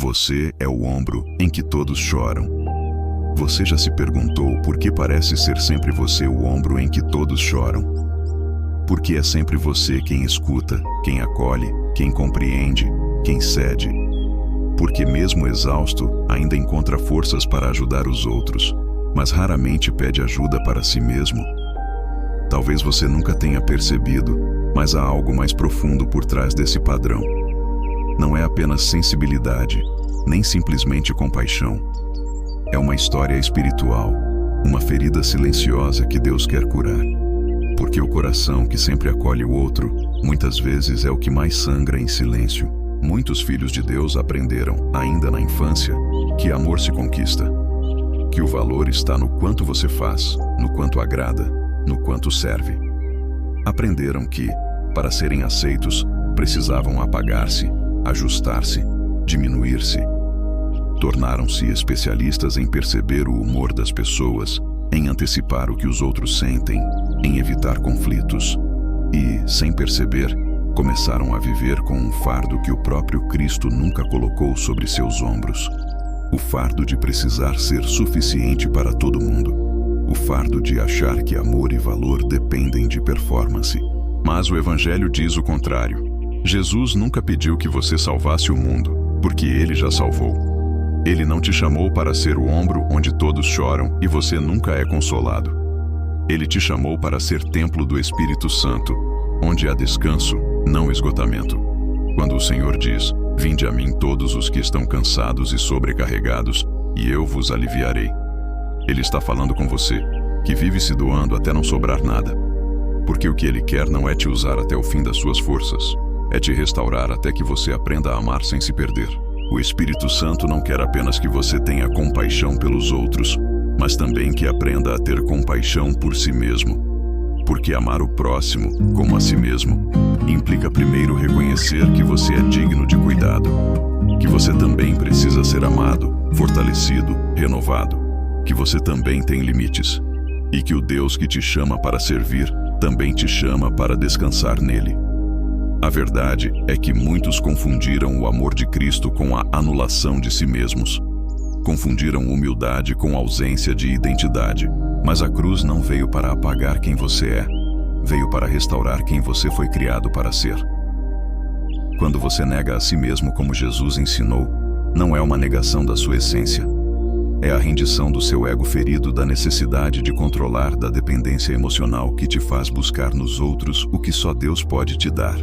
Você é o ombro em que todos choram. Você já se perguntou por que parece ser sempre você o ombro em que todos choram? Porque é sempre você quem escuta, quem acolhe, quem compreende, quem cede. Porque mesmo exausto, ainda encontra forças para ajudar os outros, mas raramente pede ajuda para si mesmo. Talvez você nunca tenha percebido, mas há algo mais profundo por trás desse padrão. Não é apenas sensibilidade, nem simplesmente compaixão. É uma história espiritual, uma ferida silenciosa que Deus quer curar. Porque o coração que sempre acolhe o outro, muitas vezes é o que mais sangra em silêncio. Muitos filhos de Deus aprenderam, ainda na infância, que amor se conquista. Que o valor está no quanto você faz, no quanto agrada, no quanto serve. Aprenderam que, para serem aceitos, precisavam apagar-se, ajustar-se, diminuir-se. Tornaram-se especialistas em perceber o humor das pessoas, em antecipar o que os outros sentem, em evitar conflitos. E, sem perceber, começaram a viver com um fardo que o próprio Cristo nunca colocou sobre seus ombros. O fardo de precisar ser suficiente para todo mundo. O fardo de achar que amor e valor dependem de performance. Mas o Evangelho diz o contrário. Jesus nunca pediu que você salvasse o mundo, porque Ele já salvou. Ele não te chamou para ser o ombro onde todos choram e você nunca é consolado. Ele te chamou para ser templo do Espírito Santo, onde há descanso, não esgotamento. Quando o Senhor diz, vinde a mim todos os que estão cansados e sobrecarregados, e eu vos aliviarei. Ele está falando com você, que vive se doando até não sobrar nada. Porque o que Ele quer não é te usar até o fim das suas forças, é te restaurar até que você aprenda a amar sem se perder. O Espírito Santo não quer apenas que você tenha compaixão pelos outros, mas também que aprenda a ter compaixão por si mesmo. Porque amar o próximo, como a si mesmo, implica primeiro reconhecer que você é digno de cuidado, que você também precisa ser amado, fortalecido, renovado, que você também tem limites, e que o Deus que te chama para servir também te chama para descansar nele. A verdade é que muitos confundiram o amor de Cristo com a anulação de si mesmos. Confundiram humildade com ausência de identidade. Mas a cruz não veio para apagar quem você é. Veio para restaurar quem você foi criado para ser. Quando você nega a si mesmo como Jesus ensinou, não é uma negação da sua essência. É a rendição do seu ego ferido da necessidade de controlar, da dependência emocional que te faz buscar nos outros o que só Deus pode te dar.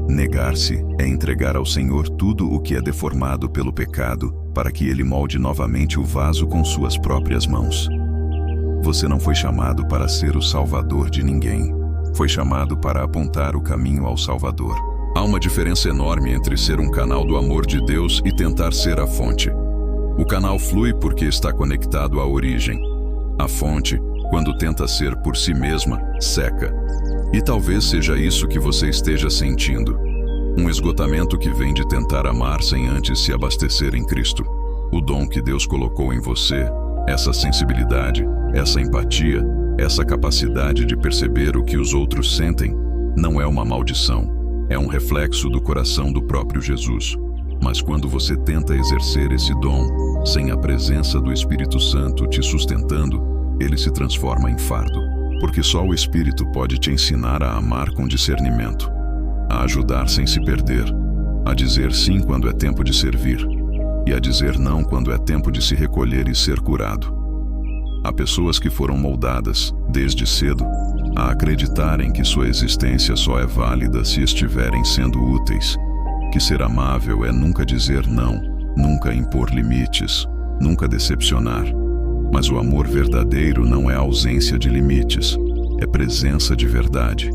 Negar-se é entregar ao Senhor tudo o que é deformado pelo pecado, para que Ele molde novamente o vaso com suas próprias mãos. Você não foi chamado para ser o salvador de ninguém. Foi chamado para apontar o caminho ao Salvador. Há uma diferença enorme entre ser um canal do amor de Deus e tentar ser a fonte. O canal flui porque está conectado à origem. A fonte, quando tenta ser por si mesma, seca. E talvez seja isso que você esteja sentindo. Um esgotamento que vem de tentar amar sem antes se abastecer em Cristo. O dom que Deus colocou em você, essa sensibilidade, essa empatia, essa capacidade de perceber o que os outros sentem, não é uma maldição, é um reflexo do coração do próprio Jesus. Mas quando você tenta exercer esse dom, sem a presença do Espírito Santo te sustentando, ele se transforma em fardo. Porque só o Espírito pode te ensinar a amar com discernimento, a ajudar sem se perder, a dizer sim quando é tempo de servir, e a dizer não quando é tempo de se recolher e ser curado. Há pessoas que foram moldadas, desde cedo, a acreditarem que sua existência só é válida se estiverem sendo úteis, que ser amável é nunca dizer não, nunca impor limites, nunca decepcionar. Mas o amor verdadeiro não é ausência de limites, é presença de verdade.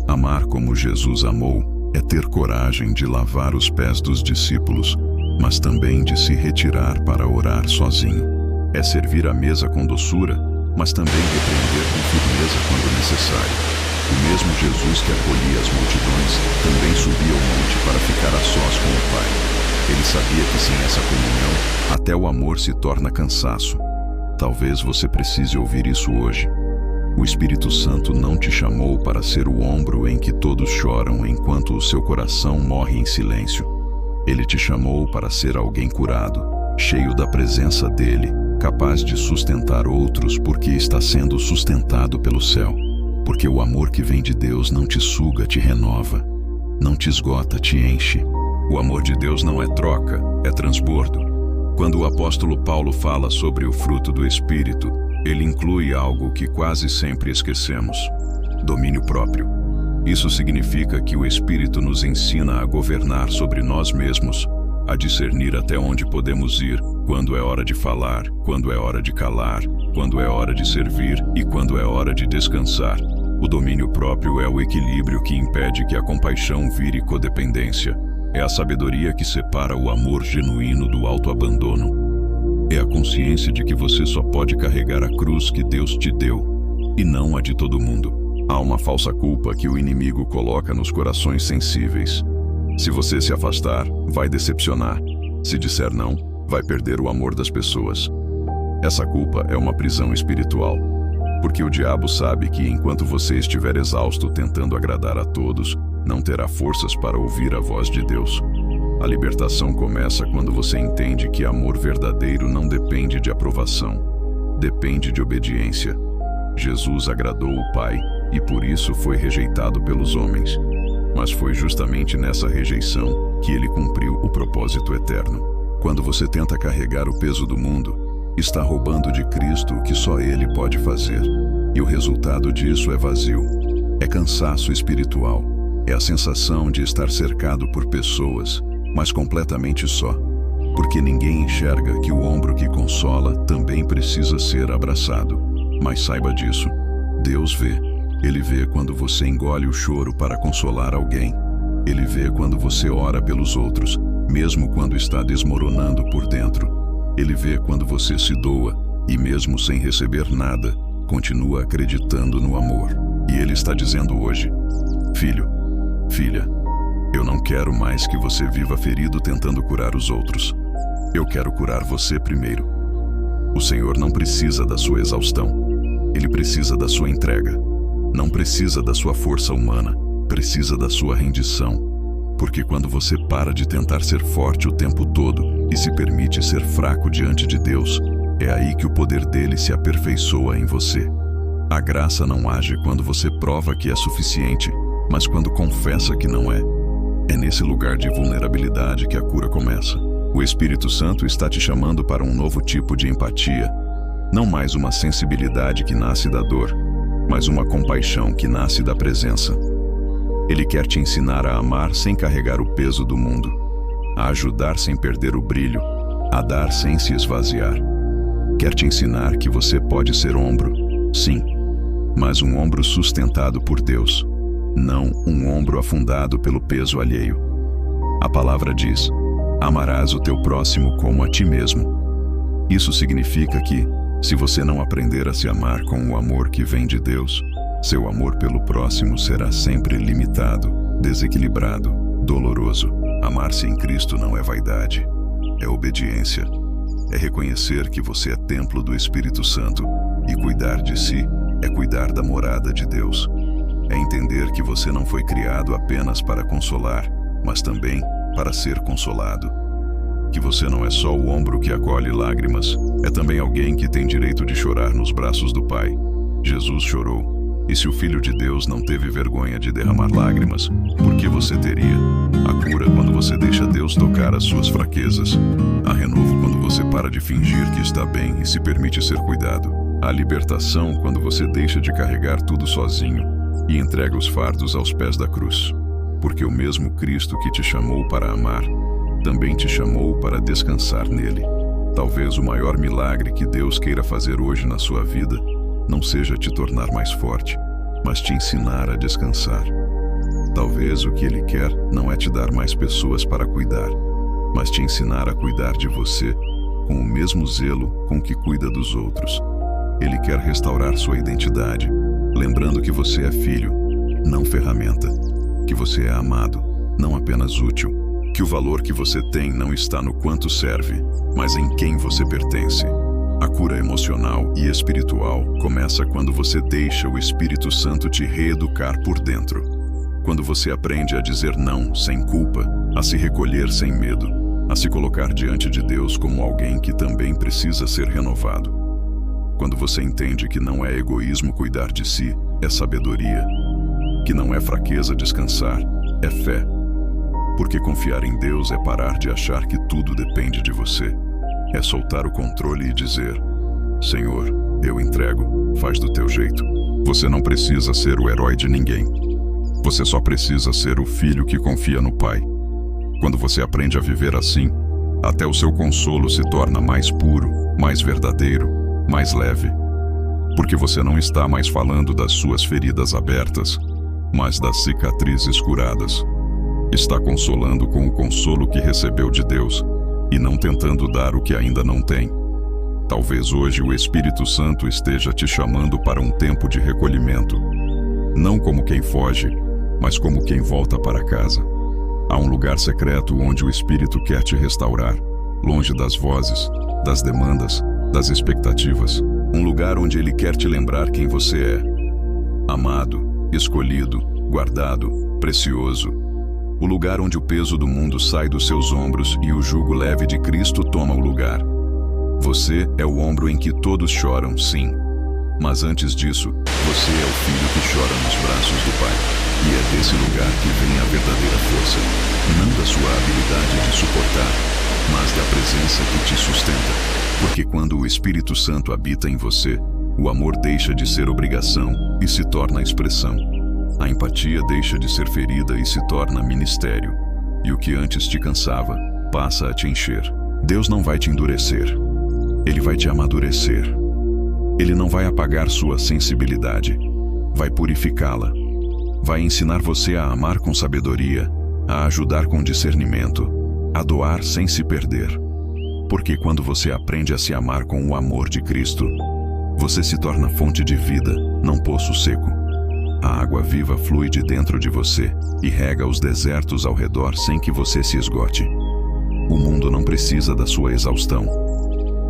Amar como Jesus amou é ter coragem de lavar os pés dos discípulos, mas também de se retirar para orar sozinho. É servir à mesa com doçura, mas também repreender com firmeza quando necessário. O mesmo Jesus que acolhia as multidões também subia ao monte para ficar a sós com o Pai. Ele sabia que sem essa comunhão, até o amor se torna cansaço. Talvez você precise ouvir isso hoje. O Espírito Santo não te chamou para ser o ombro em que todos choram enquanto o seu coração morre em silêncio. Ele te chamou para ser alguém curado, cheio da presença dele, capaz de sustentar outros porque está sendo sustentado pelo céu. Porque o amor que vem de Deus não te suga, te renova. Não te esgota, te enche. O amor de Deus não é troca, é transbordo. Quando o apóstolo Paulo fala sobre o fruto do Espírito, ele inclui algo que quase sempre esquecemos: domínio próprio. Isso significa que o Espírito nos ensina a governar sobre nós mesmos, a discernir até onde podemos ir, quando é hora de falar, quando é hora de calar, quando é hora de servir e quando é hora de descansar. O domínio próprio é o equilíbrio que impede que a compaixão vire codependência. É a sabedoria que separa o amor genuíno do autoabandono. É a consciência de que você só pode carregar a cruz que Deus te deu, e não a de todo mundo. Há uma falsa culpa que o inimigo coloca nos corações sensíveis. Se você se afastar, vai decepcionar. Se disser não, vai perder o amor das pessoas. Essa culpa é uma prisão espiritual, porque o diabo sabe que enquanto você estiver exausto tentando agradar a todos, não terá forças para ouvir a voz de Deus. A libertação começa quando você entende que amor verdadeiro não depende de aprovação, depende de obediência. Jesus agradou o Pai e por isso foi rejeitado pelos homens. Mas foi justamente nessa rejeição que ele cumpriu o propósito eterno. Quando você tenta carregar o peso do mundo, está roubando de Cristo o que só Ele pode fazer. E o resultado disso é vazio. É cansaço espiritual. É a sensação de estar cercado por pessoas, mas completamente só. Porque ninguém enxerga que o ombro que consola também precisa ser abraçado. Mas saiba disso. Deus vê. Ele vê quando você engole o choro para consolar alguém. Ele vê quando você ora pelos outros, mesmo quando está desmoronando por dentro. Ele vê quando você se doa e, mesmo sem receber nada, continua acreditando no amor. E Ele está dizendo hoje: filho, filha, eu não quero mais que você viva ferido tentando curar os outros. Eu quero curar você primeiro. O Senhor não precisa da sua exaustão. Ele precisa da sua entrega. Não precisa da sua força humana, precisa da sua rendição. Porque quando você para de tentar ser forte o tempo todo e se permite ser fraco diante de Deus, é aí que o poder dele se aperfeiçoa em você. A graça não age quando você prova que é suficiente, mas quando confessa que não é. É nesse lugar de vulnerabilidade que a cura começa. O Espírito Santo está te chamando para um novo tipo de empatia, não mais uma sensibilidade que nasce da dor, mas uma compaixão que nasce da presença. Ele quer te ensinar a amar sem carregar o peso do mundo, a ajudar sem perder o brilho, a dar sem se esvaziar. Quer te ensinar que você pode ser ombro, sim, mas um ombro sustentado por Deus, não um ombro afundado pelo peso alheio. A palavra diz: amarás o teu próximo como a ti mesmo. Isso significa que, se você não aprender a se amar com o amor que vem de Deus, seu amor pelo próximo será sempre limitado, desequilibrado, doloroso. Amar-se em Cristo não é vaidade, é obediência. É reconhecer que você é templo do Espírito Santo, e cuidar de si é cuidar da morada de Deus. É entender que você não foi criado apenas para consolar, mas também para ser consolado. Que você não é só o ombro que acolhe lágrimas, é também alguém que tem direito de chorar nos braços do Pai. Jesus chorou, e se o Filho de Deus não teve vergonha de derramar lágrimas, por que você teria? A cura quando você deixa Deus tocar as suas fraquezas. A renovo quando você para de fingir que está bem e se permite ser cuidado. A libertação quando você deixa de carregar tudo sozinho e entrega os fardos aos pés da cruz. Porque o mesmo Cristo que te chamou para amar, também te chamou para descansar nele. Talvez o maior milagre que Deus queira fazer hoje na sua vida não seja te tornar mais forte, mas te ensinar a descansar. Talvez o que Ele quer não é te dar mais pessoas para cuidar, mas te ensinar a cuidar de você com o mesmo zelo com que cuida dos outros. Ele quer restaurar sua identidade, lembrando que você é filho, não ferramenta, que você é amado, não apenas útil, que o valor que você tem não está no quanto serve, mas em quem você pertence. A cura emocional e espiritual começa quando você deixa o Espírito Santo te reeducar por dentro. Quando você aprende a dizer não sem culpa, a se recolher sem medo, a se colocar diante de Deus como alguém que também precisa ser renovado. Quando você entende que não é egoísmo cuidar de si, é sabedoria. Que não é fraqueza descansar, é fé. Porque confiar em Deus é parar de achar que tudo depende de você. É soltar o controle e dizer: Senhor, eu entrego, faz do teu jeito. Você não precisa ser o herói de ninguém. Você só precisa ser o filho que confia no Pai. Quando você aprende a viver assim, até o seu consolo se torna mais puro, mais verdadeiro, mais leve. Porque você não está mais falando das suas feridas abertas, mas das cicatrizes curadas. Está consolando com o consolo que recebeu de Deus e não tentando dar o que ainda não tem. Talvez hoje o Espírito Santo esteja te chamando para um tempo de recolhimento. Não como quem foge, mas como quem volta para casa. Há um lugar secreto onde o Espírito quer te restaurar, longe das vozes, das demandas, das expectativas. Um lugar onde Ele quer te lembrar quem você é. Amado, escolhido, guardado, precioso. O lugar onde o peso do mundo sai dos seus ombros e o jugo leve de Cristo toma o lugar. Você é o ombro em que todos choram, sim. Mas antes disso, você é o filho que chora nos braços do Pai. E é desse lugar que vem a verdadeira força. Não da sua habilidade de suportar, mas da presença que te sustenta. Porque quando o Espírito Santo habita em você, o amor deixa de ser obrigação e se torna expressão. A empatia deixa de ser ferida e se torna ministério. E o que antes te cansava, passa a te encher. Deus não vai te endurecer. Ele vai te amadurecer. Ele não vai apagar sua sensibilidade. Vai purificá-la. Vai ensinar você a amar com sabedoria, a ajudar com discernimento, a doar sem se perder. Porque quando você aprende a se amar com o amor de Cristo, você se torna fonte de vida, não poço seco. A água viva flui de dentro de você e rega os desertos ao redor sem que você se esgote. O mundo não precisa da sua exaustão.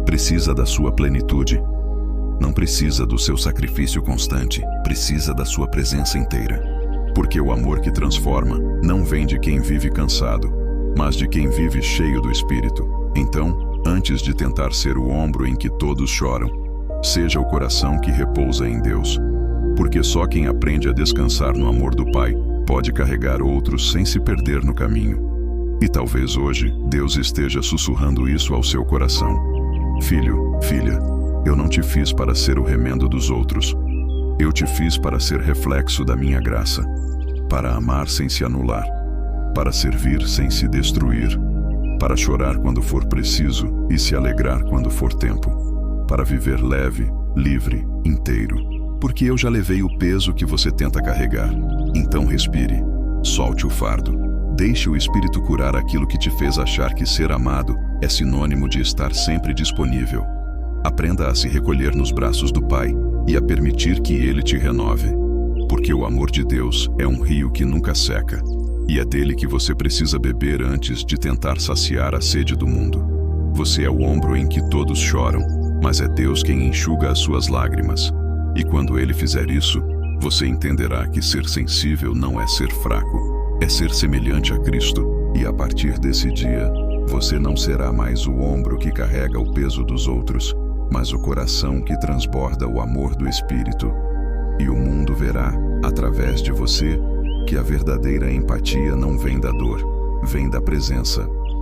Precisa da sua plenitude. Não precisa do seu sacrifício constante. Precisa da sua presença inteira. Porque o amor que transforma não vem de quem vive cansado, mas de quem vive cheio do Espírito. Então, antes de tentar ser o ombro em que todos choram, seja o coração que repousa em Deus. Porque só quem aprende a descansar no amor do Pai pode carregar outros sem se perder no caminho. E talvez hoje Deus esteja sussurrando isso ao seu coração. Filho, filha, eu não te fiz para ser o remendo dos outros. Eu te fiz para ser reflexo da minha graça, para amar sem se anular, para servir sem se destruir, para chorar quando for preciso e se alegrar quando for tempo, para viver leve, livre, inteiro. Porque eu já levei o peso que você tenta carregar. Então respire, solte o fardo, deixe o Espírito curar aquilo que te fez achar que ser amado é sinônimo de estar sempre disponível. Aprenda a se recolher nos braços do Pai e a permitir que Ele te renove. Porque o amor de Deus é um rio que nunca seca, e é dele que você precisa beber antes de tentar saciar a sede do mundo. Você é o ombro em que todos choram, mas é Deus quem enxuga as suas lágrimas. E quando Ele fizer isso, você entenderá que ser sensível não é ser fraco, é ser semelhante a Cristo. E a partir desse dia, você não será mais o ombro que carrega o peso dos outros, mas o coração que transborda o amor do Espírito. E o mundo verá, através de você, que a verdadeira empatia não vem da dor, vem da presença.